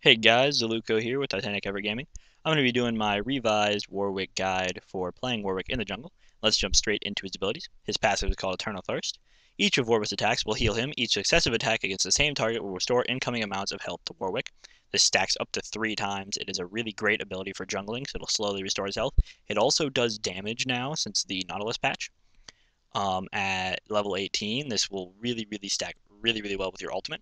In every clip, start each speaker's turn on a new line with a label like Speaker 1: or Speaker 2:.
Speaker 1: Hey guys, Zaluko here with Titanic Effort Gaming. I'm going to be doing my revised Warwick guide for playing Warwick in the jungle. Let's jump straight into his abilities. His passive is called Eternal Thirst. Each of Warwick's attacks will heal him. Each successive attack against the same target will restore incoming amounts of health to Warwick. This stacks up to 3 times. It is a really great ability for jungling, so it'll slowly restore his health. It also does damage now since the Nautilus patch. At level 18, this will really stack really well with your ultimate.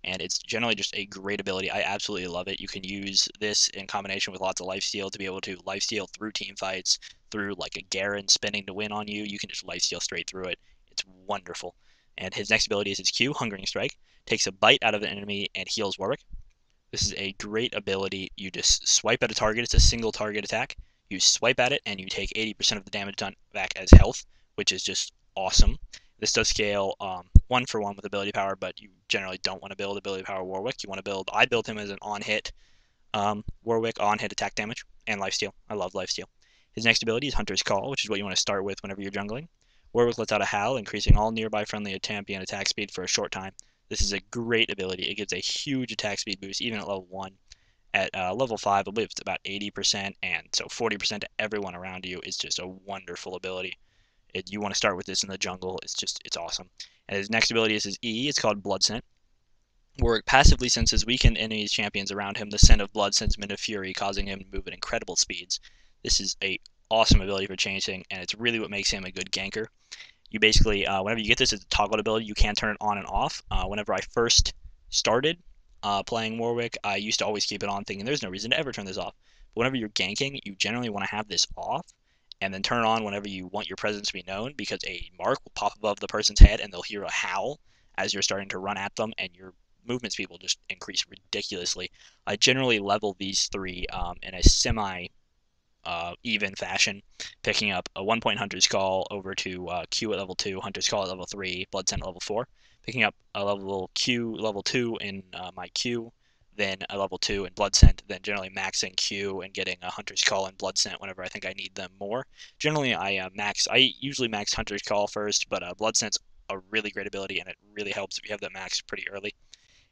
Speaker 1: And it's generally just a great ability. I absolutely love it. You can use this in combination with lots of lifesteal to be able to lifesteal through team fights, through like a Garen spinning to win on you. You can just lifesteal straight through it. It's wonderful. And his next ability is his Q, Hungering Strike. Takes a bite out of an enemy and heals Warwick. This is a great ability. You just swipe at a target. It's a single target attack. You swipe at it and you take 80% of the damage done back as health, which is just awesome. This does scale 1-for-1 with ability power, but you generally don't want to build ability power Warwick. You want to build. I built him as an on-hit Warwick, on-hit attack damage and lifesteal. I love lifesteal. His next ability is Hunter's Call, which is what you want to start with whenever you're jungling. Warwick lets out a howl, increasing all nearby friendly champion attack speed for a short time. This is a great ability. It gives a huge attack speed boost, even at level 1. At level 5, I believe it's about 80%, and so 40% to everyone around you is just a wonderful ability. You want to start with this in the jungle. It's awesome. And his next ability is his E. It's called Blood Scent. Warwick passively senses weakened enemies champions around him. The scent of blood sends him into fury, causing him to move at incredible speeds. This is a awesome ability for chasing, and it's really what makes him a good ganker. You basically, whenever you get this as a toggle ability, you can turn it on and off. Whenever I first started playing Warwick, I used to always keep it on, thinking there's no reason to ever turn this off. But whenever you're ganking, you generally want to have this off, and then turn it on whenever you want your presence to be known, because a mark will pop above the person's head, and they'll hear a howl as you're starting to run at them, and your movement speed will just increase ridiculously. I generally level these 3 in a semi even fashion, picking up a 1-point Hunter's Call over to Q at level 2, Hunter's Call at level 3, Blood Scent at level 4, picking up a level Q level 2 in my Q, then a level 2 in Blood Scent, then generally maxing Q and getting a Hunter's Call and Blood Scent whenever I think I need them more. Generally, I usually max Hunter's Call first, but Blood Scent's a really great ability, and it really helps if you have that max pretty early.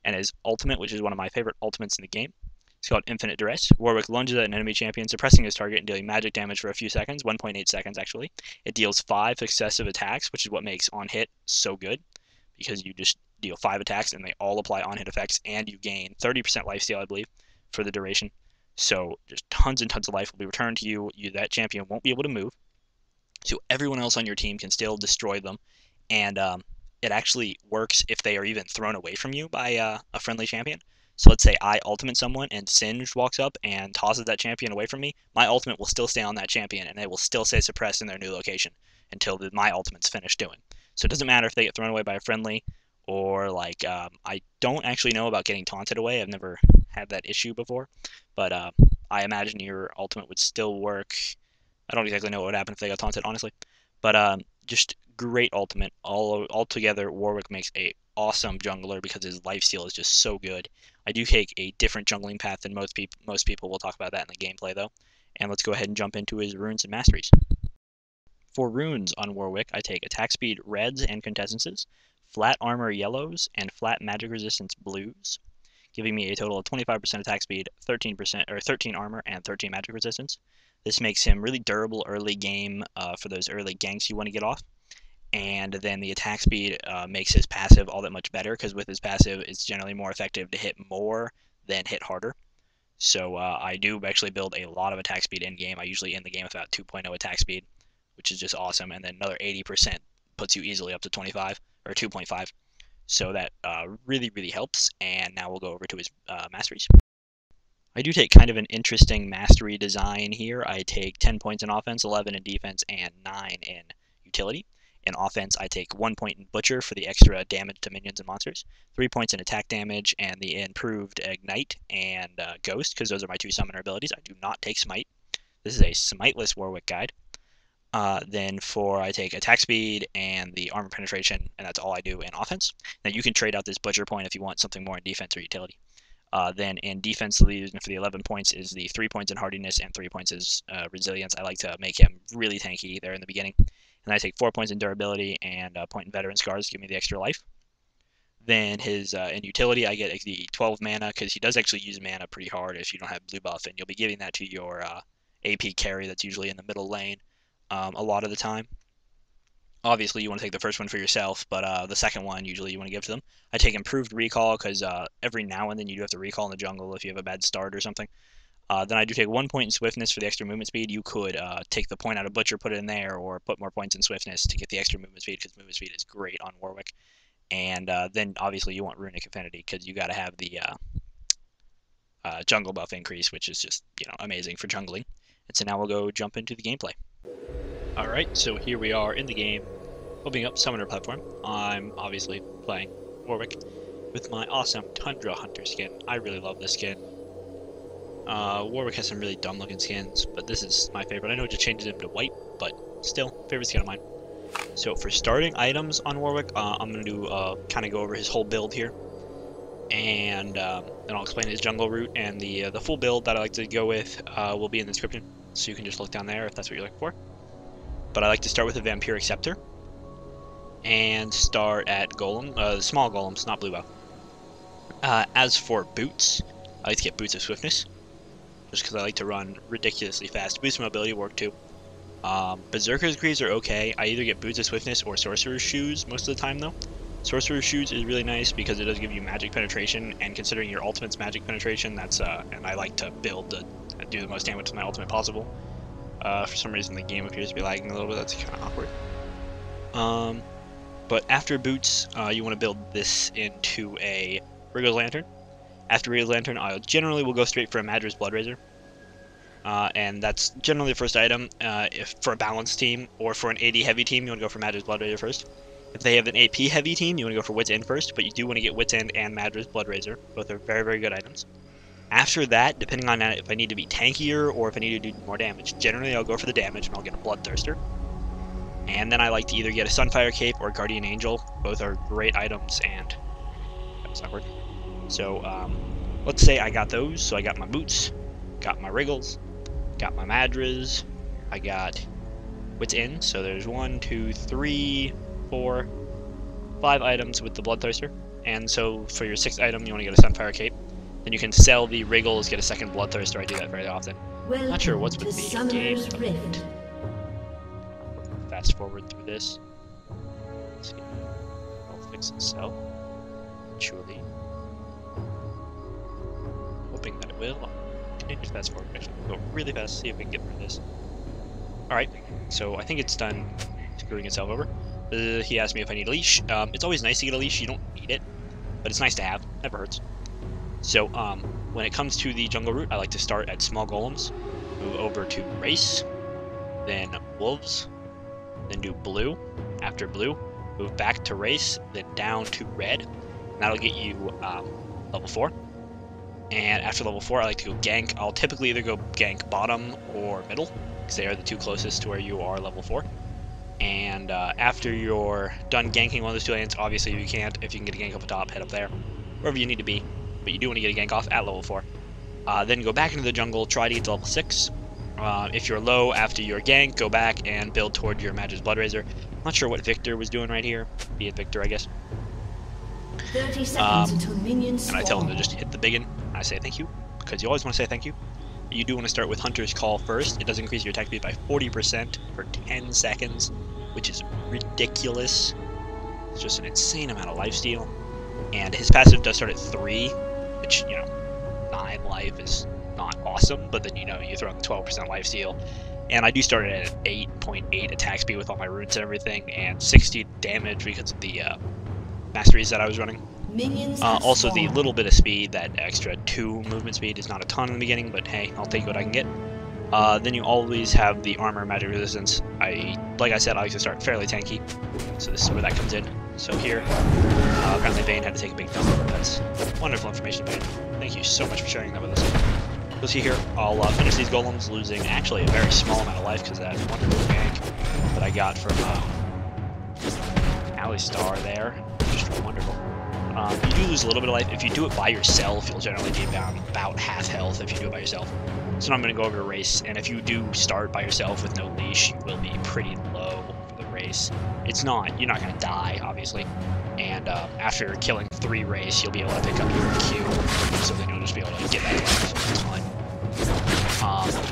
Speaker 1: And his ultimate, which is one of my favorite ultimates in the game, it's called Infinite Duress. Warwick lunges at an enemy champion, suppressing his target and dealing magic damage for a few seconds, 1.8 seconds actually. It deals 5 successive attacks, which is what makes on hit so good, because you just deal 5 attacks and they all apply on hit effects, and you gain 30% lifesteal, I believe, for the duration. So just tons and tons of life will be returned to you. That champion won't be able to move, so everyone else on your team can still destroy them, and it actually works if they are even thrown away from you by a friendly champion. So let's say I ultimate someone and Singed walks up and tosses that champion away from me. My ultimate will still stay on that champion, and they will still stay suppressed in their new location until my ultimate's finished doing. So it doesn't matter if they get thrown away by a friendly, or like I don't actually know about getting taunted away. I've never had that issue before, but I imagine your ultimate would still work. I don't exactly know what would happen if they got taunted, honestly, but just great ultimate. All together, Warwick makes a awesome jungler because his lifesteal is just so good. I do take a different jungling path than most people. Most people will talk about that in the gameplay, though. And let's go ahead and jump into his runes and masteries. For runes on Warwick, I take attack speed reds and contestances, flat armor yellows, and flat magic resistance blues, giving me a total of 25% attack speed, 13 armor, and 13 magic resistance. This makes him really durable early game for those early ganks you want to get off. And then the attack speed makes his passive all that much better, because with his passive, it's generally more effective to hit more than hit harder. So I do actually build a lot of attack speed in game. I usually end the game with about 2.0 attack speed, which is just awesome. And then another 80% puts you easily up to 25 or 2.5. So that really helps. And now we'll go over to his masteries. I do take kind of an interesting mastery design here. I take 10 points in offense, 11 in defense, and 9 in utility. In offense, I take 1 point in Butcher for the extra damage to minions and monsters, 3 points in attack damage, and the improved Ignite and Ghost, because those are my 2 summoner abilities. I do not take Smite. This is a Smiteless Warwick guide. Then I take attack speed and the armor penetration, and that's all I do in offense. Now you can trade out this Butcher point if you want something more in defense or utility. Then in defense, for the 11 points is the 3 points in hardiness and 3 points is resilience. I like to make him really tanky there in the beginning. And I take 4 points in durability and a point in veteran scars to give me the extra life. Then his in utility, I get the 12 mana because he does actually use mana pretty hard if you don't have blue buff, and you'll be giving that to your AP carry that's usually in the middle lane a lot of the time. Obviously, you want to take the first one for yourself, but the second one usually you want to give to them. I take improved recall because every now and then you do have to recall in the jungle if you have a bad start or something. Then I do take 1 point in swiftness for the extra movement speed. You could take the point out of Butcher, put it in there, or put more points in swiftness to get the extra movement speed because movement speed is great on Warwick. And then obviously you want Runic Affinity because you got to have the jungle buff increase, which is just amazing for jungling. And so now we'll go jump into the gameplay. Alright, so here we are in the game, opening up Summoner platform. I'm obviously playing Warwick with my awesome Tundra Hunter skin. I really love this skin. Warwick has some really dumb looking skins, but this is my favorite. I know it just changes him to white, but still, favorite skin of mine. So for starting items on Warwick, I'm going to do kind of go over his whole build here. And then I'll explain his jungle route, and the full build that I like to go with will be in the description. So you can just look down there if that's what you're looking for. But I like to start with a vampiric scepter. And start at golem, small golems, not blue bow. As for boots, I like to get boots of swiftness. Just because I like to run ridiculously fast. Boost mobility work too. Berserker's greaves are okay. I either get boots of swiftness or sorcerer's shoes most of the time though. Sorcerer's shoes is really nice because it does give you magic penetration, and considering your ultimate's magic penetration, that's and I like to build to do the most damage with my ultimate possible. For some reason the game appears to be lagging a little bit. That's kind of awkward. But after boots, you want to build this into a wriggles lantern. After wriggles lantern, I generally will go straight for a Madrez Booldrazor. And that's generally the first item. If for a balanced team or for an AD heavy team, you want to go for Madrez Booldrazor first. If they have an AP heavy team, you want to go for Wits End first, but you do want to get Wits End and Madrez Booldrazor. Both are very, very good items. After that, depending on if I need to be tankier or if I need to do more damage, generally I'll go for the damage and I'll get a Bloodthirster. And then I like to either get a Sunfire Cape or Guardian Angel. Both are great items, and that was awkward. So let's say I got those. So I got my boots, got my wriggles, got my Madrez, I got Wits End. So there's 1, 2, 3, 4, 5 items with the Bloodthirster. And so for your 6th item, you want to get a Sunfire Cape. Then you can sell the wriggles, get a second Bloodthirster. I do that very often. Not sure what's with the game. Fast forward through this. Let's see. I'll fix itself. Surely. Hoping that it will. Continue to fast forward. Actually, we'll go really fast, see if we can get through this. Alright, so I think it's done screwing itself over. He asked me if I need a leash. It's always nice to get a leash. You don't need it, but it's nice to have. Never hurts. So, when it comes to the jungle route, I like to start at small golems, move over to race, then wolves, then do blue. After blue, move back to race, then down to red. And that'll get you level 4. And after level 4, I like to go gank. I'll typically either go gank bottom or middle, because they are the two closest to where you are level 4. And after you're done ganking one of those two lanes, obviously you can't. If you can get a gank up the top, head up there, wherever you need to be. But you do want to get a gank off at level 4. Then go back into the jungle, try to get to level 6. If you're low after your gank, go back and build toward your Madrez Booldrazor. I'm not sure what Victor was doing right here. Be it Victor, I guess.
Speaker 2: 30 seconds until minions spawn.
Speaker 1: And I tell him to just hit the biggin. I say thank you, because you always want to say thank you. You do want to start with Hunter's Call first. It does increase your attack speed by 40% for 10 seconds, which is ridiculous. It's just an insane amount of lifesteal. And his passive does start at 3, which, 9 life is not awesome, but then, you throw in the 12% lifesteal. And I do start at 8.8 attack speed with all my runes and everything, and 60 damage because of the masteries that I was running. Also, the little bit of speed, that extra 2 movement speed, is not a ton in the beginning, but hey, I'll take what I can get. Then you always have the armor magic resistance. Like I said, I like to start fairly tanky, so this is where that comes in. So here, apparently Bane had to take a big dump. That's wonderful information, Bane. Thank you so much for sharing that with us. You'll see here, I'll finish these golems, losing actually a very small amount of life because of that wonderful gank that I got from Alistar there. Just wonderful. You do lose a little bit of life. If you do it by yourself, you'll generally be down about half health if you do it by yourself. So now I'm going to go over to race, and if you do start by yourself with no leash, you will be pretty low for the race. race. It's not, you're not going to die, obviously. And after killing 3 race, you'll be able to pick up your Q, so then you'll just be able to get back to life. It's fine.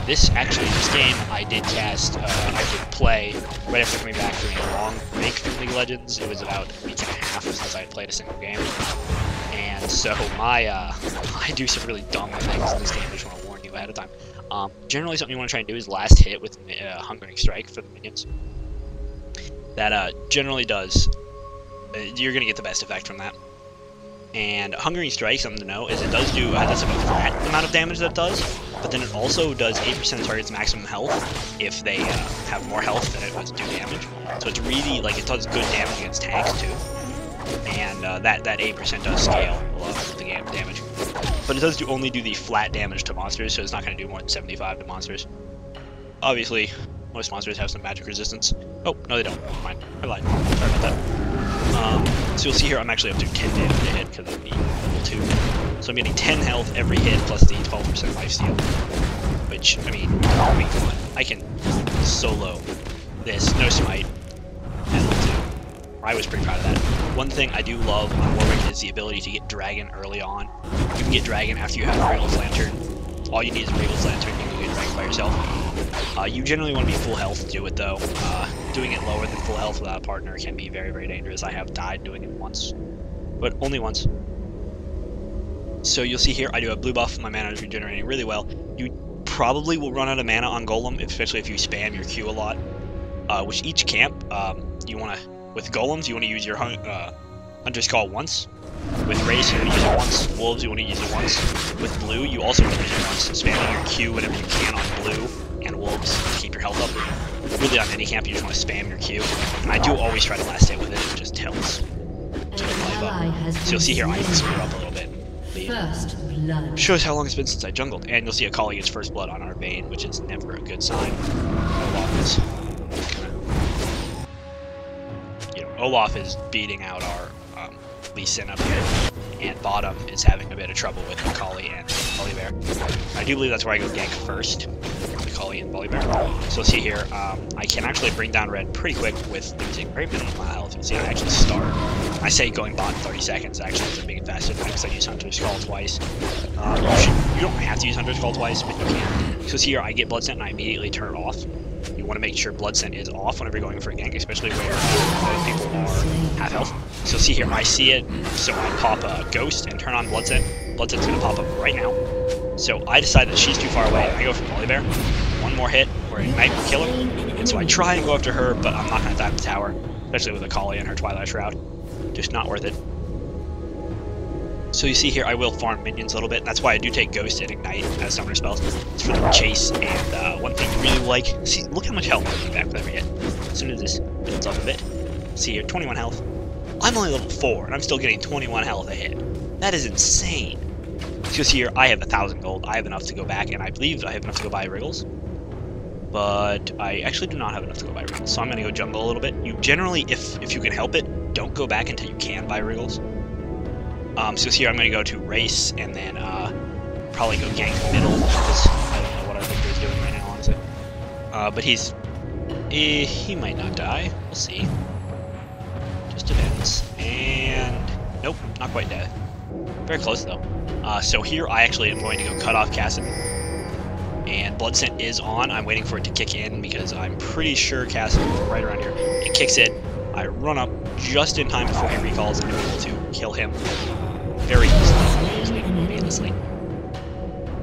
Speaker 1: This game, I did cast, I did play right after coming back doing a long break from League of Legends. It was about a week and a half since I had played a single game. And so I do some really dumb things in this game, I just want to warn you ahead of time. Generally something you want to try and do is last hit with Hungering Strike for the minions. That generally does, you're going to get the best effect from that. And Hungering Strike, something to know, is it does do, that's about a flat amount of damage that it does, but then it also does 8% of target's maximum health if they have more health than it does do damage. So it's really, like, it does good damage against tanks too. And that 8% does scale a lot of the game damage. But it does only do the flat damage to monsters, so it's not going to do more than 75 to monsters. Obviously, most monsters have some magic resistance. Oh, no they don't. Never mind. I lied. Sorry about that. So you'll see here I'm actually up to 10 damage to hit because of the level 2. So I'm getting 10 health every hit plus the 12% lifesteal. Which, I mean, I can solo this, no smite, and level 2. I was pretty proud of that. One thing I do love on Warwick is the ability to get Dragon early on. You can get Dragon after you have Wriggles Lantern. All you need is Wriggles Lantern, you can get Dragon by yourself. You generally want to be full health to do it though. Doing it lower than full health without a partner can be very, very dangerous. I have died doing it once, but only once. So you'll see here I do a blue buff, my mana is regenerating really well. You probably will run out of mana on Golem, especially if you spam your Q a lot. Which each camp, you want to, with Golems, you want to use your Hunter's Call once. With Race, you want to use it once. Wolves, you want to use it once. With Blue, you also want to use it once. Spamming your Q whenever you can on Blue and Wolves to keep your health up. Really on any camp, you just want to spam your Q. And I do always try to last hit with it, it just helps. So you'll see here I can screw up a little bit.
Speaker 2: First blood.
Speaker 1: Shows how long it's been since I jungled. And you'll see a Kali gets first blood on our Vayne, which is never a good sign. Olaf is beating out our Lee Sin up here, and bottom is having a bit of trouble with Kali and Volibear. I do believe that's where I go gank first, Kali and Volibear. So see here, I can actually bring down red pretty quick with losing very minimal health. You can see I actually start. I say going bot in 30 seconds, actually ends up being faster because I use Hunter's Call twice. You don't have to use Hunter's Call twice, but you can. So see here, I get Blood Scent and I immediately turn it off. You want to make sure Blood Scent is off whenever you're going for a gank, especially where people are half health. So see here, I see it, so I pop a Ghost and turn on Blood Scent. Blood Scent's going to pop up right now. So I decide that she's too far away, and I go for Volibear. One more hit, where Ignite will kill her. And so I try and go after her, but I'm not going to dive the tower, especially with a Kali and her Twilight Shroud. Just not worth it. So you see here, I will farm minions a little bit, and that's why I do take Ghost and Ignite as summoner spells. It's for the chase, and one thing you really like, see, look how much health I'm getting back with every hit. As soon as this builds up a bit. See here, 21 health. I'm only level 4, and I'm still getting 21 health a hit. That is insane. So see here, I have 1,000 gold. I have enough to go back, and I believe I have enough to go buy Wriggles. But I actually do not have enough to go buy Wriggles, so I'm going to go jungle a little bit. You generally, if you can help it, don't go back until you can buy Wriggles. So here I'm going to go to Race, and then probably go gank middle, because I don't know what our victor is doing right now, honestly. But he might not die. We'll see. Just depends. And nope, not quite dead. Very close though. So here I actually am going to go cut off Cassid. And Blood Scent is on. I'm waiting for it to kick in because I'm pretty sure Cassid is right around here. It kicks in. I run up just in time before he recalls and I'm able to kill him very easily, painlessly.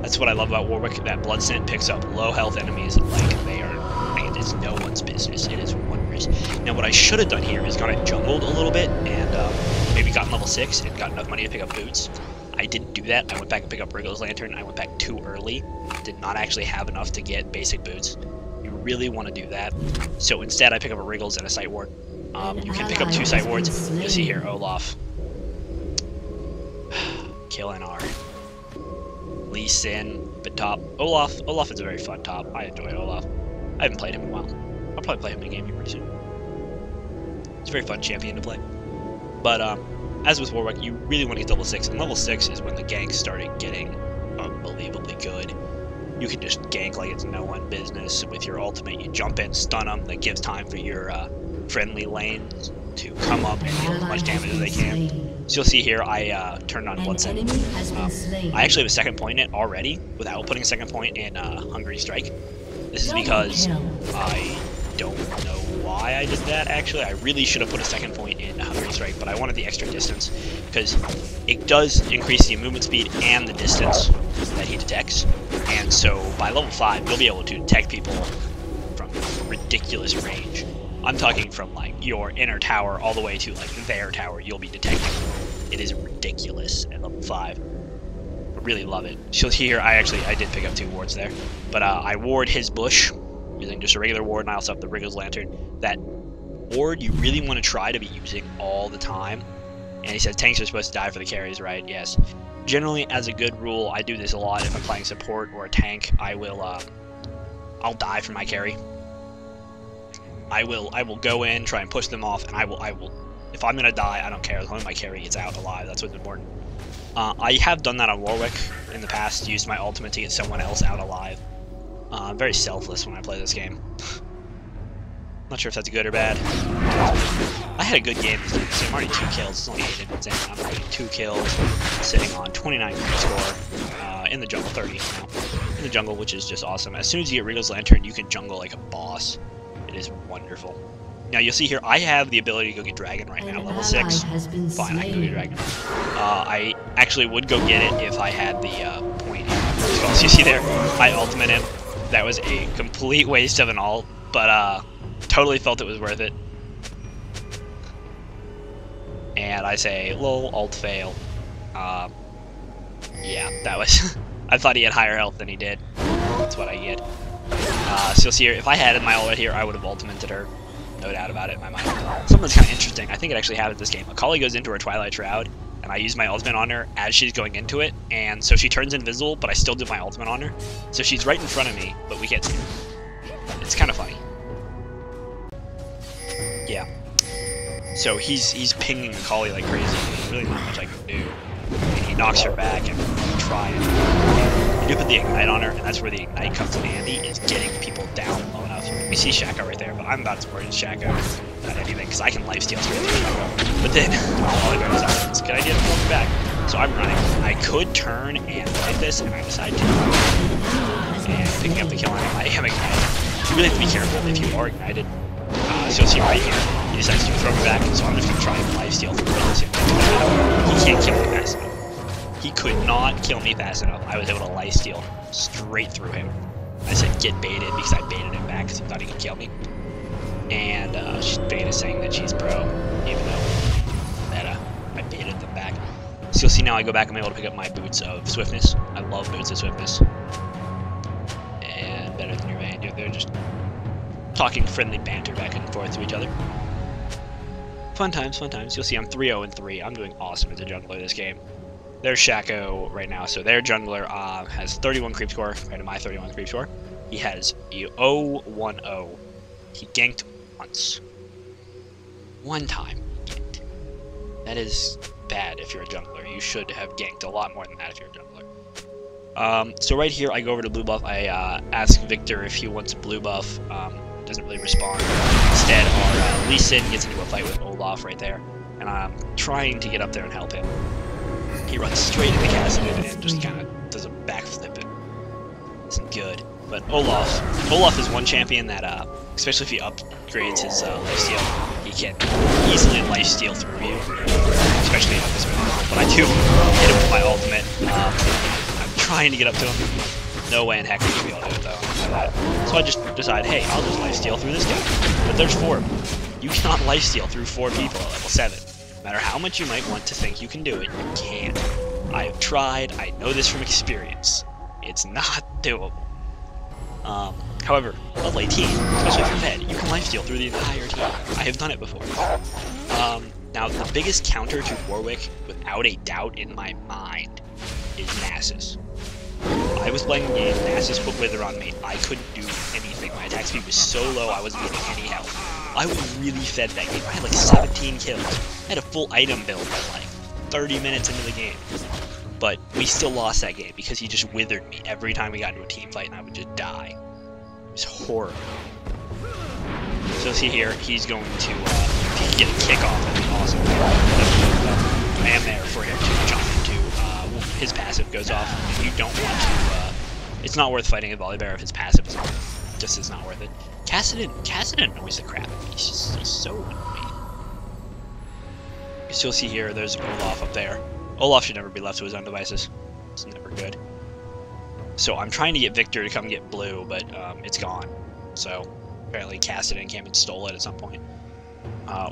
Speaker 1: That's what I love about Warwick, that Blood Scent picks up low health enemies like they are, and it's no one's business. It is wondrous. Now what I should have done here is gone and jungled a little bit and maybe gotten level 6 and got enough money to pick up boots. I didn't do that. I went back and picked up Wriggles Lantern. I went back too early. Did not actually have enough to get basic boots. You really want to do that. So instead I pick up a Wriggles and a Sight Ward. You can pick up 2 Sight Wards. You'll see here, Olaf. Killing our Lee Sin, but top. Olaf is a very fun top. I enjoy Olaf. I haven't played him in a while. I'll probably play him in a game here pretty soon. It's a very fun champion to play. But as with Warwick, you really want to get level 6, and level 6 is when the ganks started getting unbelievably good. You can just gank like it's no one's business. With your ultimate, you jump in, stun them. That gives time for your friendly lanes to come up and deal as much damage as they can. So you'll see here, I turned on Bloodthirster. I actually have a second point in it already, without putting a second point in Hungry Strike. This is because I don't know why I did that, actually. I really should have put a second point in Hungry Strike, but I wanted the extra distance, because it does increase the movement speed and the distance that he detects. And so, by level 5, you'll be able to detect people from ridiculous range. I'm talking from, like, your inner tower all the way to, like, their tower, you'll be detecting. It is ridiculous at level 5. I really love it. She'll see here, I did pick up 2 wards there. But I ward his bush, using just a regular ward, and I also have the Wriggles Lantern. That ward you really want to try to be using all the time. And he says tanks are supposed to die for the carries, right? Yes. Generally, as a good rule, I do this a lot. If I'm playing support or a tank, I'll die for my carry. I will go in, try and push them off, and I will. If I'm gonna die, I don't care. As long as my carry gets out alive, that's what's important. I have done that on Warwick in the past. Used my ultimate to get someone else out alive. I'm very selfless when I play this game. Not sure if that's good or bad. I had a good game this game, so I'm already 2 kills. It's only 8 minutes in. I'm already 2 kills, sitting on 29 score in the jungle, 30 now. In the jungle, which is just awesome. As soon as you get Wriggles Lantern, you can jungle like a boss. It is wonderful. Now you'll see here, I have the ability to go get Dragon right now, level 6. Fine, I can go get Dragon. I actually would go get it if I had the point. So you see there, I ultimate him. That was a complete waste of an ult, but totally felt it was worth it. And I say, lol, ult fail. Yeah, that was... I thought he had higher health than he did. That's what I get. So you'll see here, if I had my ult right here, I would have ultimated her. No doubt about it in my mind. Something that's kind of interesting, I think it actually happened in this game. Akali goes into her Twilight Shroud, and I use my ultimate on her as she's going into it, and so she turns invisible, but I still do my ultimate on her. So she's right in front of me, but we can't see her. It's kind of funny. Yeah. So he's pinging Akali like crazy. There's really not much I can do. And he knocks her back, and we try and you do put the Ignite on her, and that's where the Ignite comes in handy, is getting people down low enough. We see Shaco right there, but I'm about to worry Shaco about anything, because I can lifesteal straight through Shaco. But then, all I got is it's a good idea to pull me back. So I'm running. I could turn and fight this, and I decide to. And picking up the kill on him, I am ignited. You really have to be careful if you are ignited. So you'll see right here, he decides to throw me back, so I'm just going to try and lifesteal through this. He can't kill me fast enough. He could not kill me fast enough. I was able to lifesteal straight through him. I said get baited because I baited him back because he thought he could kill me. And Bait is saying that she's pro, even though that I baited them back. So you'll see now I go back, I'm able to pick up my boots of swiftness. I love boots of swiftness. And better than your van. They're just talking friendly banter back and forth to each other. Fun times, fun times. You'll see I'm 3-0-3. I'm doing awesome as a jungler this game. There's Shaco right now, so their jungler has 31 creep score compared to my 31 creep score. He has a 0-1-0. He ganked once. One time he ganked. That is bad if you're a jungler. You should have ganked a lot more than that if you're a jungler. So right here I go over to blue buff. I ask Victor if he wants a blue buff. Doesn't really respond. Instead, our Lee Sin gets into a fight with Olaf right there, and I'm trying to get up there and help him. He runs straight into Cassidy and just kind of does a backflip. It isn't good. But Olaf is one champion that, especially if he upgrades his lifesteal, he can easily lifesteal through you, especially if this one. But I do hit him with my ultimate. I'm trying to get up to him. No way in heck I should be able to do it though. So I just decide, hey, I'll just lifesteal through this guy. But there's 4 of them. You cannot lifesteal through 4 people at level 7. No matter how much you might want to think you can do it, you can't. I have tried, I know this from experience. It's not doable. However, level 18, especially if you're fed, you can lifesteal through the entire team. I have done it before. Now, the biggest counter to Warwick, without a doubt in my mind, is Nasus. I was playing the game, Nasus put Wither on me, I couldn't do anything. My attack speed was so low, I wasn't getting any health. I was really fed that game. I had like 17 kills. I had a full item build at like 30 minutes into the game. But we still lost that game because he just withered me every time we got into a team fight and I would just die. It was horrible. So see here, he's going to if he can get a kick off, that'd be awesome. I am there for him to jump into. His passive goes off. And you don't want to. It's not worth fighting a Volibear if his passive is on. Just is not worth it. Cassidon annoys the crap. He's so annoying. So you'll see here, there's Olaf up there. Olaf should never be left to his own devices. It's never good. So I'm trying to get Victor to come get blue, but it's gone. So apparently Cassidon came and stole it at some point.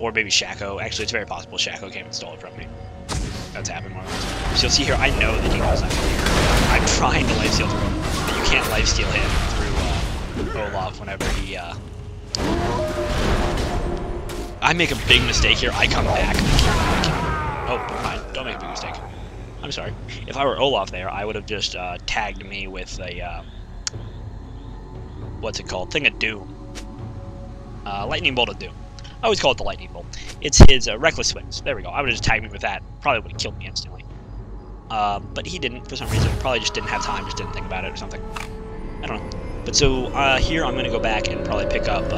Speaker 1: Or maybe Shaco. Actually, it's very possible Shaco came and stole it from me. That's happened more than once. So you'll see here, I know that he knows I'm here. I'm trying to lifesteal through him, but you can't lifesteal him through Olaf whenever he... I make a big mistake here, I come back. Oh, never mind. Don't make a big mistake. I'm sorry. If I were Olaf there, I would have just tagged me with a... what's it called? Thing of Doom. Lightning Bolt of Doom. I always call it the Lightning Bolt. It's his Reckless Swings. There we go. I would have just tagged me with that. Probably would have killed me instantly. But he didn't for some reason. Probably just didn't have time, just didn't think about it or something. I don't know. But so here I'm going to go back and probably pick up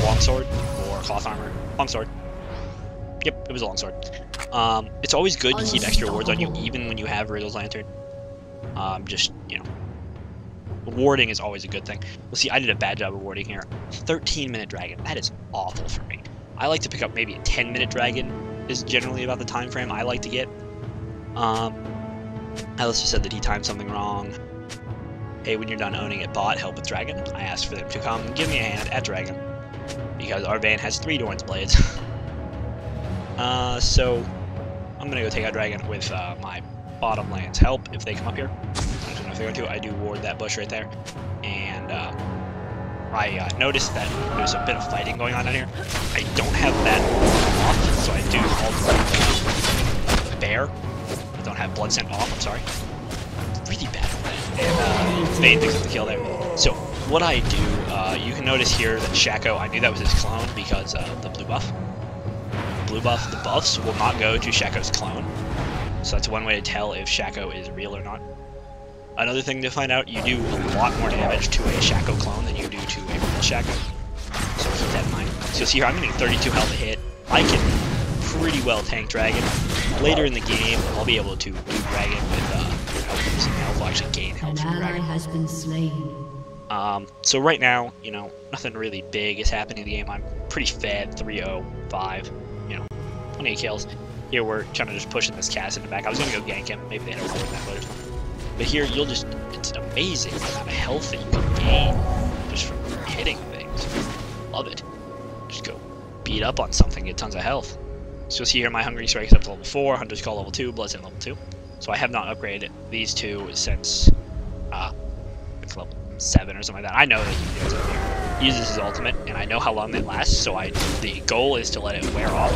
Speaker 1: Longsword or Cloth Armor. Longsword. Yep, it was a Longsword. It's always good to keep extra wards on you even when you have Wriggles Lantern. Just, you know. Warding is always a good thing. Well, see, I did a bad job of warding here. 13-minute dragon. That is awful for me. I like to pick up maybe a 10-minute dragon is generally about the time frame I like to get. Alistair said that he timed something wrong. Hey, when you're done owning it, bot, help with dragon. I asked for them to come and give me a hand at dragon. Because our van has 3 Dorn's Blades. So I'm going to go take out dragon with my bottom lane's help if they come up here. I don't know if they're going to. I do ward that bush right there. And I noticed that there's a bit of fighting going on down here. I don't have that off, so I do alternate bear. I don't have blood scent off, I'm sorry. It's really bad. And Vayne picks up the kill there. So what I do, you can notice here that Shaco, I knew that was his clone because of the blue buff. The buffs will not go to Shaco's clone. So that's one way to tell if Shaco is real or not. Another thing to find out, you do a lot more damage to a Shaco clone than you do to a real Shaco. So keep that in mind. So you'll see here, I'm getting 32 health a hit. I can pretty well tank dragon. Later in the game, I'll be able to do dragon with health. I'll actually gain health from dragon.
Speaker 2: Has been slain.
Speaker 1: So right now, you know, nothing really big is happening in the game. I'm pretty fed, 3-0, 5, you know, plenty of kills. Here we're trying to just pushing this Cass in the back. I was going to go gank him. Maybe they had a ward that or something. But here, you'll just, it's amazing the amount of health that you can gain just from hitting things. Love it. Just go beat up on something, get tons of health. So you'll see here my Hungry Strike is up to level 4, Hunter's Call level 2, Blood's level 2. So I have not upgraded these two since, it's level 7 or something like that. I know that he uses his ultimate, and I know how long that lasts, so the goal is to let it wear off.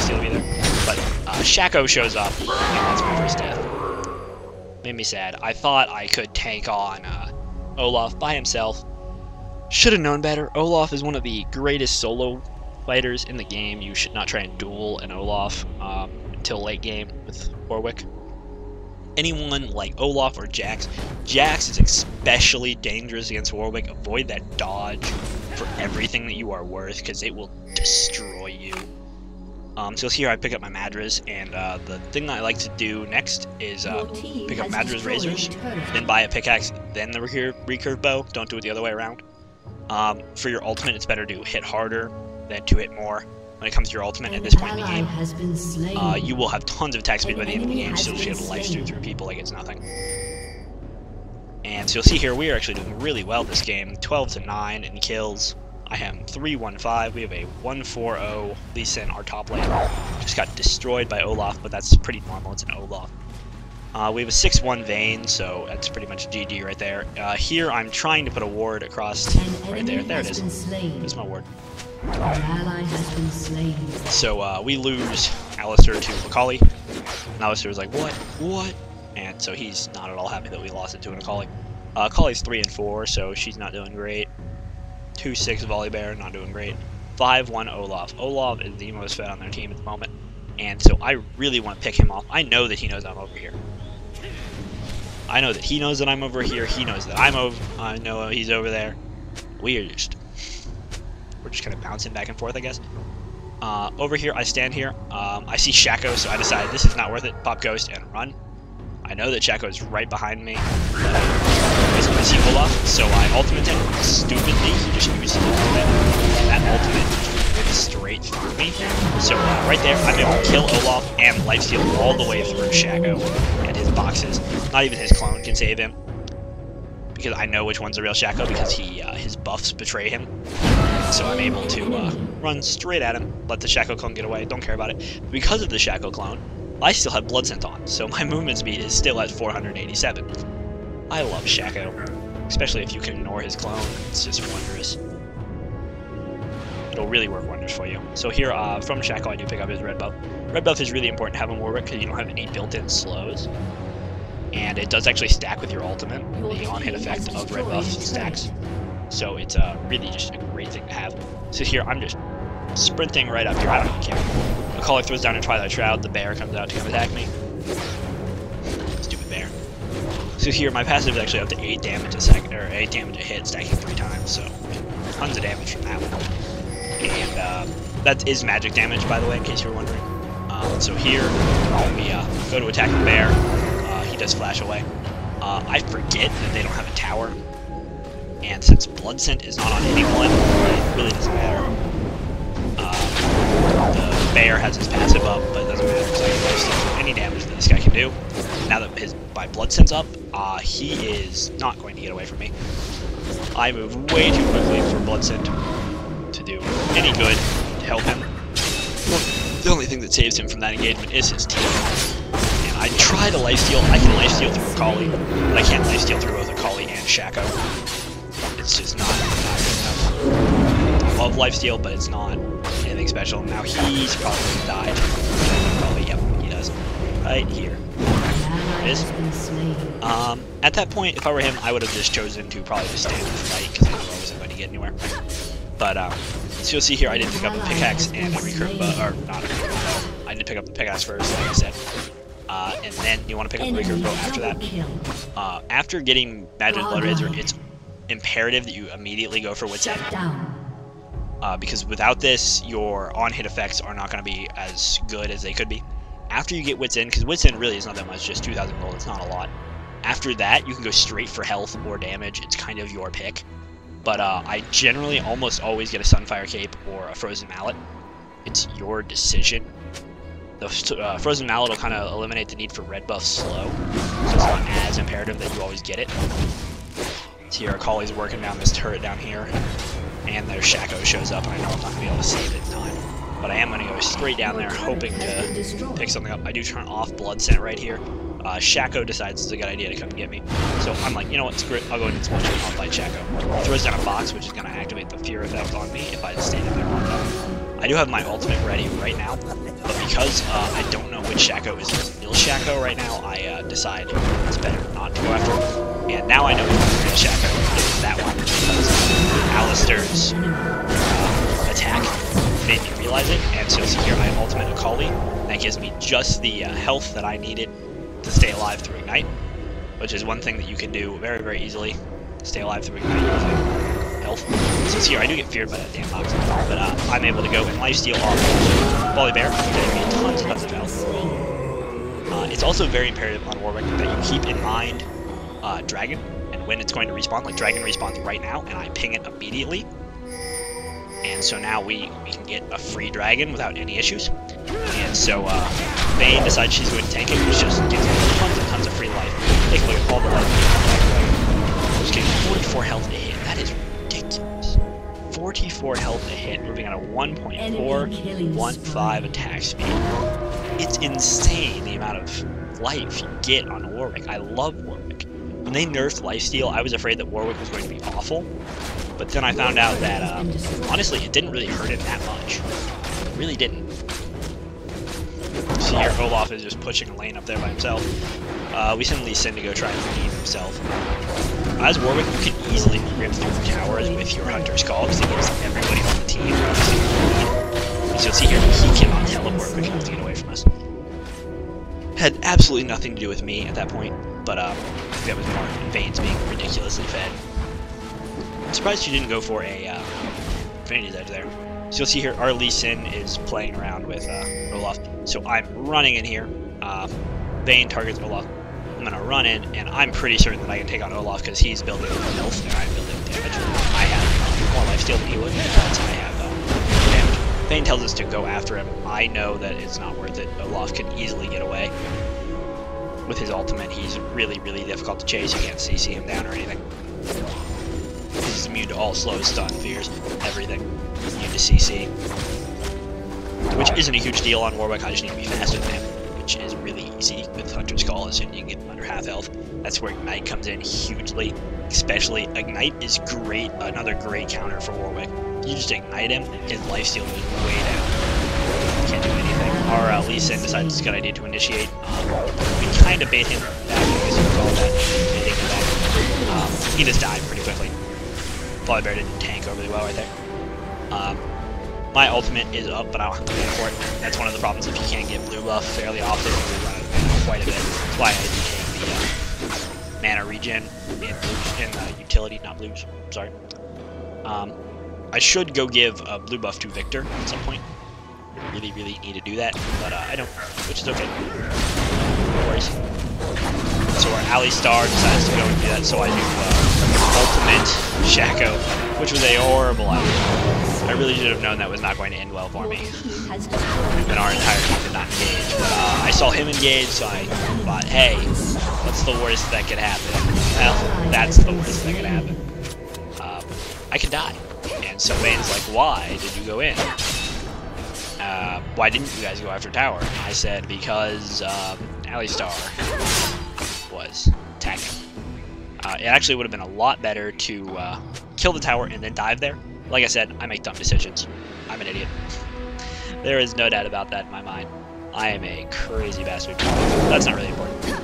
Speaker 1: Still be there. But Shaco shows up, and that's my first death. Made me sad. I thought I could tank on Olaf by himself. Should have known better. Olaf is one of the greatest solo fighters in the game. You should not try and duel an Olaf until late game with Warwick. Anyone like Olaf or Jax. Jax is especially dangerous against Warwick. Avoid that dodge for everything that you are worth, because it will destroy you. So here I pick up my Madrez, and the thing that I like to do next is pick up Madrez Razors, then buy a pickaxe, then the recurve bow. Don't do it the other way around. For your ultimate, it's better to hit harder than to hit more. When it comes to your ultimate at this point in the game, you will have tons of attack speed by the end of the game, so you'll be able to lifesteal through people like it's nothing. And so you'll see here, we are actually doing really well this game. 12-9 in kills. I am 3-1-5. We have a 1-4-0 Lee Sin, our top lane. Just got destroyed by Olaf, but that's pretty normal. It's an Olaf. We have a 6-1 Vayne, so that's pretty much GG right there. Here I'm trying to put a ward across right there. There it is. There's my ward. So we lose Alistair to Macaulay. And Alistair was like, what? What? And so he's not at all happy that we lost it to an Macaulay. Macaulay's 3-4, so she's not doing great. 2-6 Volibear, not doing great. 5-1 Olaf. Olaf is the most fed on their team at the moment. And so I really want to pick him off. I know that he knows I'm over here. I know that he knows that I'm over here. He knows that I'm over. I know he's over there. We are just we're just kind of bouncing back and forth, I guess. Over here, I stand here. I see Shaco, so I decide this is not worth it. Pop Ghost and run. I know that Shaco is right behind me. Basically, I see Olaf, so I ultimate him. Stupidly, he just used his ultimate, and that ultimate just went straight through me. So right there, I'm able to kill Olaf and lifesteal all the way through Shaco and his boxes. Not even his clone can save him, because I know which one's the real Shaco because his buffs betray him. So I'm able to run straight at him, let the Shaco clone get away, don't care about it. Because of the Shaco clone, I still have Blood Scent on, so my movement speed is still at 487. I love Shaco, especially if you can ignore his clone. It's just wondrous. It'll really work wonders for you. So here, from Shaco, I do pick up his red buff. Red buff is really important to have in Warwick because you don't have any built-in slows. And it does actually stack with your ultimate, the on-hit effect of red buff stacks. So it's really just a great thing to have. So here, I'm just sprinting right up here. I don't even care. A caller throws down a Twilight Shroud. The bear comes out to come attack me. Stupid bear. So here, my passive is actually up to 8 damage a second, or 8 damage a hit, stacking 3 times. So tons of damage from that one. And that is magic damage, by the way, in case you were wondering. So here, we go to attack the bear. He does flash away. I forget that they don't have a tower. And since Blood Scent is not on anyone, it really doesn't matter. The bear has his passive up, but it doesn't matter because I can lifesteal any damage that this guy can do. Now that my Blood Scent's up, he is not going to get away from me. I move way too quickly for Blood Scent to do any good to help him. The only thing that saves him from that engagement is his team. And I try to lifesteal. I can lifesteal through Akali, but I can't lifesteal through both Akali and Shaco. It's just not good enough. I love lifesteal, but it's not anything special. Now he's probably gonna die. Probably, yep, he does. Right here. There it is. At that point, if I were him, I would have just chosen to probably just stand and fight, because I knew I wasn't going to get anywhere. But, so you'll see here, I did pick up a pickaxe and a recurve bow, or not a recurve bow. I did pick up the pickaxe first, like I said. And then you want to pick up the recurve bow after that. After getting Madrez Booldrazor, it's imperative that you immediately go for wits end. Because without this, your on-hit effects are not going to be as good as they could be. After you get wits in, because wits in really is not that much, just 2,000 gold, it's not a lot. After that, you can go straight for health or damage, it's kind of your pick. But I generally almost always get a Sunfire Cape or a Frozen Mallet. It's your decision. The Frozen Mallet will kind of eliminate the need for red buff slow, so it's not as imperative that you always get it. So here, Akali's working down this turret down here, and their Shaco shows up, and I know I'm not going to be able to save it in time. But I am going to go straight down there, hoping to pick something up. I do turn off Blood Scent right here. Shaco decides it's a good idea to come get me. So I'm like, you know what, screw it, I'll go into this one and I'll fight Shaco. He throws down a box, which is going to activate the fear effect on me if I stand in there long enough. I do have my ultimate ready right now, but because I don't know which Shaco is the real Shaco right now, I decide it's better not to go after him. And now I know it's the real Shaco. It's that one, because Alistair's attack made me realize it, and so here I have ultimate Akali. That gives me just the health that I needed to stay alive through Ignite, which is one thing that you can do very, very easily. Stay alive through Ignite using health. So here I do get feared by that damn box, but I'm able to go and lifesteal off Volley Bear, getting me tons of health. It's also very imperative on Warwick that you keep in mind Dragon, and when it's going to respawn. Like Dragon respawns right now, and I ping it immediately. And so now we can get a free dragon without any issues. And so Vayne decides she's going to tank it, which just gives me tons of free life. Take a look at all the life. Just getting 44 health a hit. That is ridiculous. 44 health a hit, moving at a 1.415 attack speed. It's insane the amount of life you get on Warwick. I love Warwick. When they nerfed lifesteal, I was afraid that Warwick was going to be awful. But then I found out that, honestly, it didn't really hurt him that much. It really didn't. See here, Olaf is just pushing a lane up there by himself. We send Lee Sin to go try and redeem himself. As Warwick, you can easily rip through towers with your Hunter's Call, because it gives everybody on the team. So you'll see here, he cannot teleport quick enough to get away from us. Had absolutely nothing to do with me at that point, but I think that was more Vayne's being ridiculously fed. I'm surprised she didn't go for a Infinity's Edge there. So you'll see here, our Lee Sin is playing around with Olaf. So I'm running in here. Vayne targets Olaf. I'm going to run in, and I'm pretty certain that I can take on Olaf because he's building health, and I'm building damage. I have more lifesteal than he would, because I have damage. Vayne tells us to go after him. I know that it's not worth it. Olaf can easily get away. With his ultimate, he's really, really difficult to chase. You can't CC him down or anything. He's immune to all slow, stun, fears, everything. Immune to CC. Which isn't a huge deal on Warwick, I just need to be faster than him. Which is really easy with Hunter's Call, as soon as you can get him under half health. That's where Ignite comes in hugely. Especially, Ignite is great, another great counter for Warwick. You just Ignite him, his lifesteal goes way down. Can't do anything. Our Lee Sin decides it's a good idea to initiate. We kind of bait him back, I guess you would call that, baiting him back. He just died pretty quickly. Polar Bear didn't tank overly well right there. My ultimate is up, but I don't have to wait for it. That's one of the problems if you can't get blue buff fairly often. We run out of mana quite a bit. That's why I take the mana regen in utility, not blues. Sorry. I should go give a blue buff to Victor at some point. Really, really need to do that, but I don't, which is okay. No worries. So our Ally Star decides to go and do that, so I do ultimate Shaco, which was a horrible idea. I really should have known that was not going to end well for me. And our entire team did not engage. But I saw him engage, so I thought, hey, what's the worst that could happen? Well, that's the worst that could happen. I could die. And so Vayne's like, why did you go in? Why didn't you guys go after tower? And I said, because Ally Star was attacking. It actually would have been a lot better to kill the tower and then dive there. Like I said, I make dumb decisions. I'm an idiot. There is no doubt about that in my mind. I am a crazy bastard. That's not really important.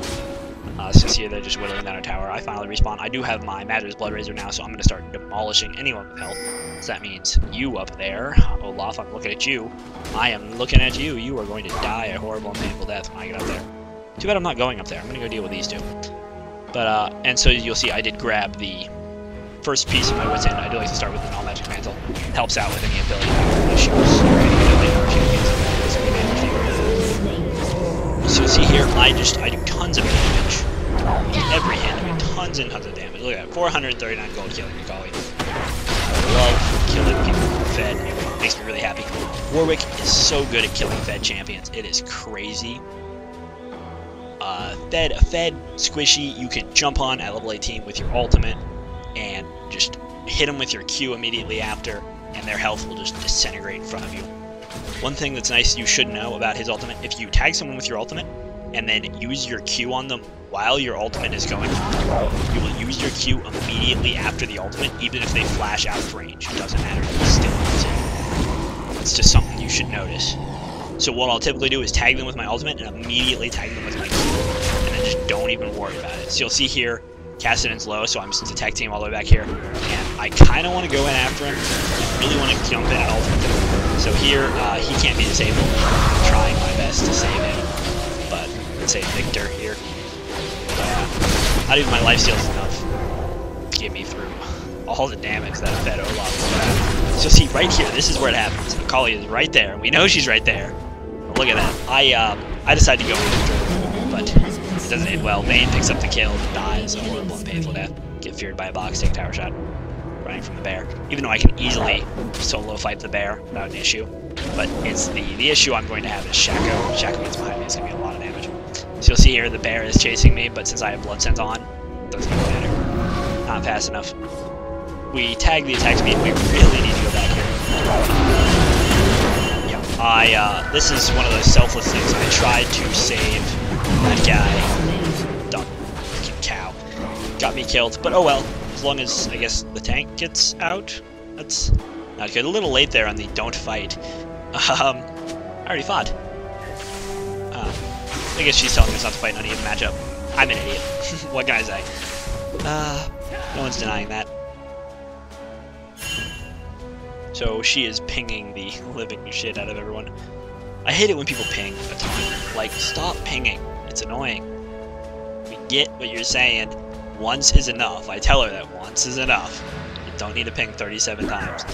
Speaker 1: So see, they're just whittling down a tower. I finally respawn. I do have my Madrez Booldrazor now, so I'm going to start demolishing anyone with health. So that means you up there, Olaf, I'm looking at you. I am looking at you. You are going to die a horrible and painful death when I get up there. Too bad I'm not going up there. I'm going to go deal with these two. But, and so you'll see I did grab the first piece of my wits in. I do like to start with an all magic mantle. It helps out with any ability issues or any ability power champions. So you'll see here, I do tons of damage. Every hit, I mean tons and tons of damage. Look at that, 439 gold killing Macaulay. I love killing people who are fed. It makes me really happy. Warwick is so good at killing fed champions. It is crazy. Fed, squishy, you can jump on at level 18 with your ultimate and just hit them with your Q immediately after, and their health will just disintegrate in front of you. One thing that's nice you should know about his ultimate, if you tag someone with your ultimate, and then use your Q on them while your ultimate is going on, you will use your Q immediately after the ultimate, even if they flash out of range. It doesn't matter, you still use it. It's just something you should notice. So what I'll typically do is tag them with my ultimate and immediately tag them with my Q, and then just don't even worry about it. So you'll see here, Cassidon's low, so I'm detecting him all the way back here, and I kind of want to go in after him. I really want to jump in and ultimate him. So here, he can't be disabled. I'm trying my best to save him, but let's say Victor here. Not even my lifesteal is enough to get me through all the damage that fed Olaf. So see, right here, this is where it happens. Macaulay is right there. We know she's right there. Look at that. I decided to go after her, but it doesn't end well. Vayne picks up the kill and dies a horrible and painful death. Get feared by a box, take a tower shot. Running from the bear. Even though I can easily solo fight the bear without an issue. But it's the issue I'm going to have is Shaco. Shaco gets behind me, it's going to be a lot of damage. So you'll see here the bear is chasing me, but since I have Blood Sense on, it doesn't really matter. Not fast enough. We tag the attack speed, we really need to go back here. Yeah, this is one of those selfless things. I tried to save that guy. Dumb freaking cow. Got me killed, but oh well. As long as, I guess, the tank gets out, that's not good. A little late there on the don't fight. I already fought. I guess she's telling us not to fight an uneven matchup. I'm an idiot. What can I say? No one's denying that. So she is pinging the living shit out of everyone. I hate it when people ping a ton. Like, stop pinging. It's annoying. We get what you're saying. Once is enough. I tell her that once is enough. You don't need to ping 37 times.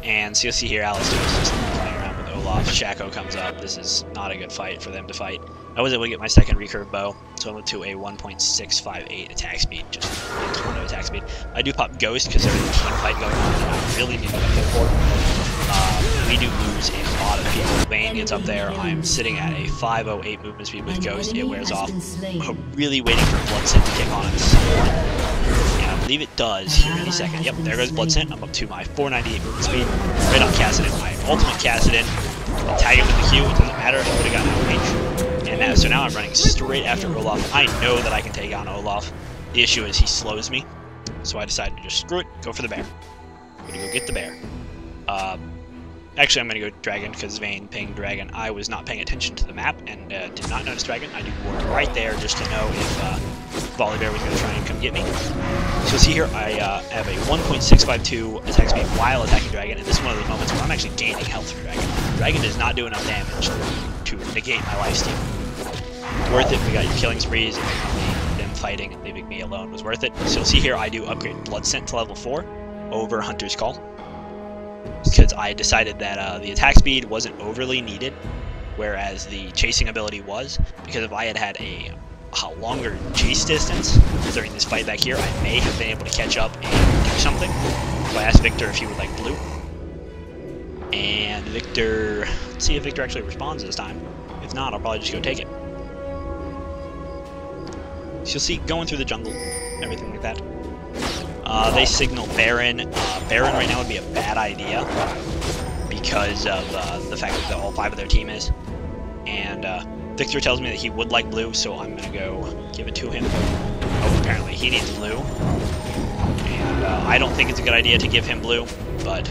Speaker 1: And so you'll see here, Alistair is just playing around with Olaf. Shaco comes up. This is not a good fight for them to fight. I was able to get my second recurve bow, so I went to a 1.658 attack speed, just a ton of attack speed. I do pop Ghost because there's a team fight going on that I really need to look for. We do lose a lot of people. Vayne gets up there. I'm sitting at a 508 movement speed with Ghost. It wears off. I'm really waiting for Bloodscent to kick on at some point. And I believe it does here any second. Yep, there goes Bloodscent. I'm up to my 498 movement speed. Right on Kassadin. My ultimate Kassadin. Tag him with the Q. It doesn't matter. He would have gotten out of range. And now, so now I'm running straight after Olaf. I know that I can take on Olaf. The issue is he slows me. So I decided to just screw it. Go for the bear. I'm going to go get the bear. Actually, I'm going to go Dragon because Vayne pinged Dragon. I was not paying attention to the map and did not notice Dragon. I do walk right there just to know if Volibear was going to try and come get me. So see here, I have a 1.652 attack speed while attacking Dragon, and this is one of those moments where I'm actually gaining health for Dragon. Dragon does not do enough damage to negate my lifesteal. Worth it. We got your killing sprees, and them fighting and leaving me alone was worth it. So you'll see here, I do upgrade Bloodscent to level 4 over Hunter's Call, because I decided that the attack speed wasn't overly needed, whereas the chasing ability was, because if I had had a longer chase distance during this fight back here, I may have been able to catch up and do something. So I asked Victor if he would like blue, and Victor, let's see if Victor actually responds this time. If not, I'll probably just go take it. So you'll see, going through the jungle, everything like that. They signal Baron. Baron right now would be a bad idea because of the fact that all 5 of their team is. And Victor tells me that he would like blue, so I'm going to go give it to him. Oh, apparently he needs blue. And I don't think it's a good idea to give him blue, but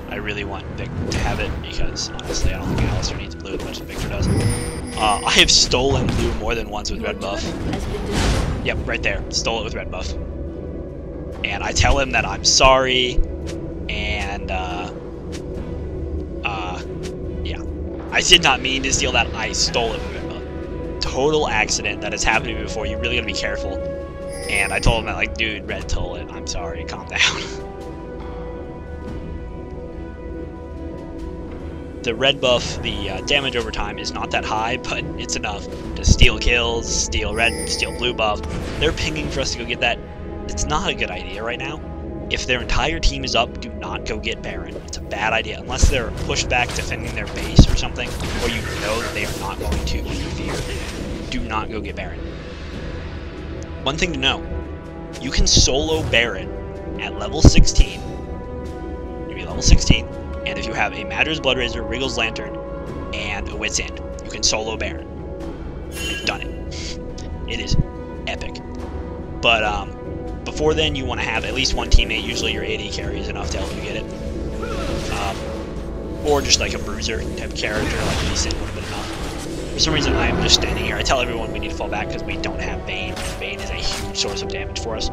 Speaker 1: I really want Vic to have it because, honestly, I don't think Alistair needs blue as much as Victor does. I have stolen blue more than once with red buff. Yep, right there. Stole it with red buff. And I tell him that I'm sorry, and, yeah. I did not mean to steal that. I stole it with red buff. Total accident. That has happened to me before. You really gotta be careful. And I told him that, like, dude, red stole it. I'm sorry. Calm down. The red buff, the damage over time is not that high, but it's enough to steal kills, steal red, steal blue buff. They're pinging for us to go get that. It's not a good idea right now. If their entire team is up, do not go get Baron. It's a bad idea, unless they're pushed back defending their base or something, or you know that they are not going to interfere. Do not go get Baron. One thing to know, you can solo Baron at level 16. You'll be level 16, and if you have a Madrez Booldrazor, Wriggles Lantern, and a Wits End, you can solo Baron. I've done it. It is epic. But, before then, you want to have at least one teammate. Usually your AD carry is enough to help you get it. Or just like a bruiser type of character, like Lee would have been enough. For some reason, I am just standing here. I tell everyone we need to fall back because we don't have Vayne. And Vayne is a huge source of damage for us.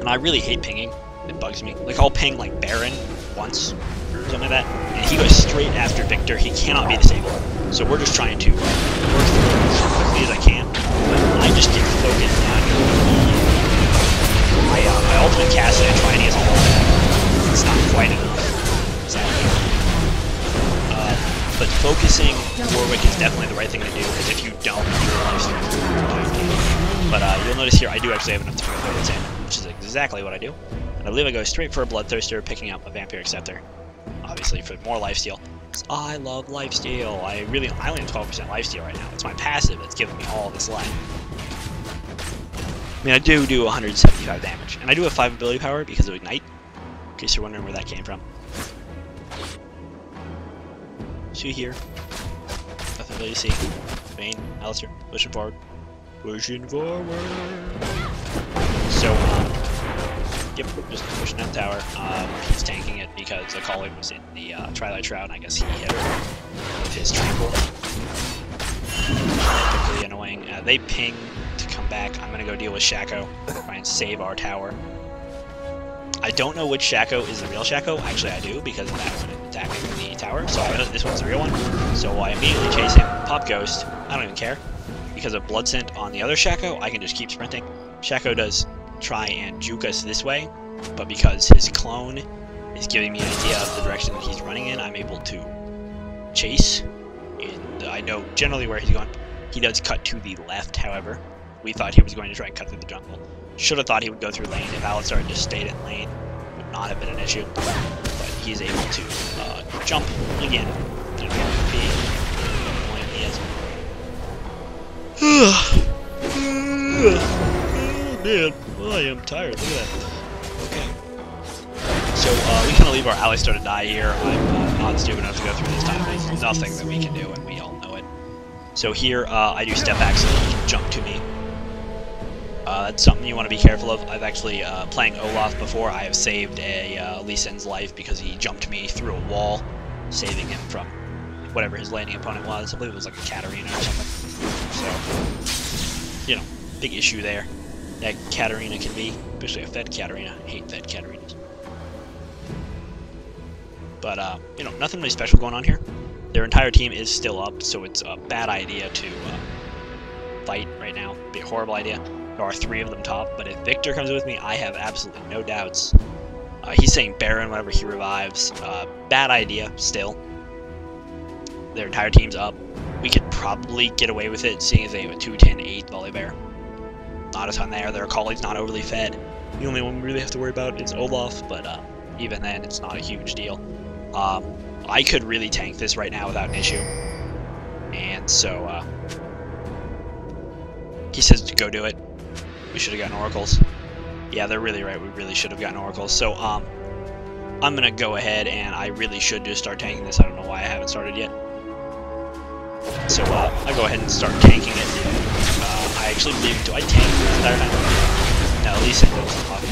Speaker 1: And I really hate pinging. It bugs me. Like, I'll ping, like, Baron once, or something like that, and he goes straight after Victor. He cannot be disabled. So we're just trying to work through it as quickly as I can. But I just get focused down here. My ultimate cast and I try and get some back. It's not quite enough. Exactly. But focusing Warwick is definitely the right thing to do, because if you don't, your life stream. But you'll notice here I do actually have enough to go wits in, which is exactly what I do. And I believe I go straight for a Bloodthirster, picking up a vampiric scepter. Obviously for more lifesteal. I love lifesteal. I only have 12% lifesteal right now. It's my passive that's giving me all this life. I mean, I do 175 damage, and I do have 5 ability power because of Ignite, in case you're wondering where that came from. See here. Nothing really to see. Vayne, Alistair, pushing forward. Pushing forward. So, yep, just pushing that tower. He's tanking it because the Calling was in the Twilight Shroud, and I guess he hit her with his trample. Pretty annoying. They ping to come back. I'm gonna go deal with Shaco, try and save our tower. I don't know which Shaco is the real Shaco. Actually, I do, because of that one attacking the tower. So I know that this one's the real one. So I immediately chase him, pop Ghost. I don't even care. Because of Blood Scent on the other Shaco, I can just keep sprinting. Shaco does try and juke us this way, but because his clone is giving me an idea of the direction that he's running in, I'm able to chase, and I know generally where he's going. He does cut to the left, however. We thought he was going to try and cut through the jungle. Should have thought he would go through lane. If Alistar had just stayed in lane, would not have been an issue. But he is able to jump again. I don't know what he is. Oh man, I am tired. Look at that. Okay. So we kind of leave our Alistar to die here. I'm not stupid enough to go through this time. There's nothing that we can do, and we all know it. So here I do step back so that he can jump to me. That's something you want to be careful of. I've actually, playing Olaf before, I have saved a Lee Sin's life because he jumped me through a wall, saving him from whatever his laning opponent was. I believe it was like a Katarina or something. So, you know, big issue there that Katarina can be, especially a fed Katarina. I hate fed Katarinas. But, you know, nothing really special going on here. Their entire team is still up, so it's a bad idea to fight right now. It'd be a horrible idea. There are 3 of them top, but if Victor comes with me, I have absolutely no doubts. He's saying Baron whenever he revives. Bad idea, still. Their entire team's up. We could probably get away with it, seeing as they have a 2-10 8 Volibear. Not a ton there. Their Akali's not overly fed. The only one we really have to worry about is Olaf, but even then, it's not a huge deal. I could really tank this right now without an issue. And so, he says to go do it. We should have gotten oracles. Yeah, they're really right. We really should have gotten oracles. So, I'm going to go ahead and I really should just start tanking this. I don't know why I haven't started yet. So, I'll go ahead and start tanking it. I actually believe, do I tank this entire time? No, at least I know it's talking.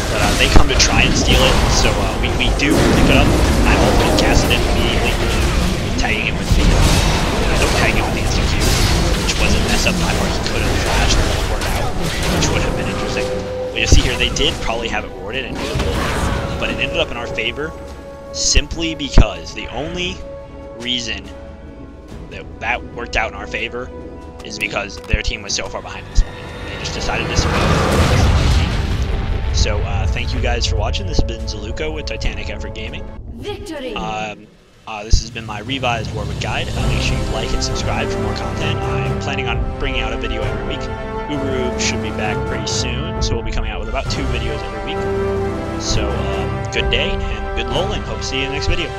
Speaker 1: But they come to try and steal it, so we do pick it up. I ultimately cast it in immediately, tagging it with the, don't tag it with the instant Q, which was a mess up my part. He could have flashed and teleport out, which would have been interesting. But you see here, they did probably have it warded, and but it ended up in our favor simply because the only reason that worked out in our favor is because their team was so far behind us. They just decided to survive. So, thank you guys for watching. This has been Zaluko with Titanic Effort Gaming.
Speaker 2: Victory!
Speaker 1: This has been my revised Warwick guide. Make sure you like and subscribe for more content. I'm planning on bringing out a video every week. Uberube should be back pretty soon, so we'll be coming out with about 2 videos every week. So, good day and good lolling. Hope to see you in the next video.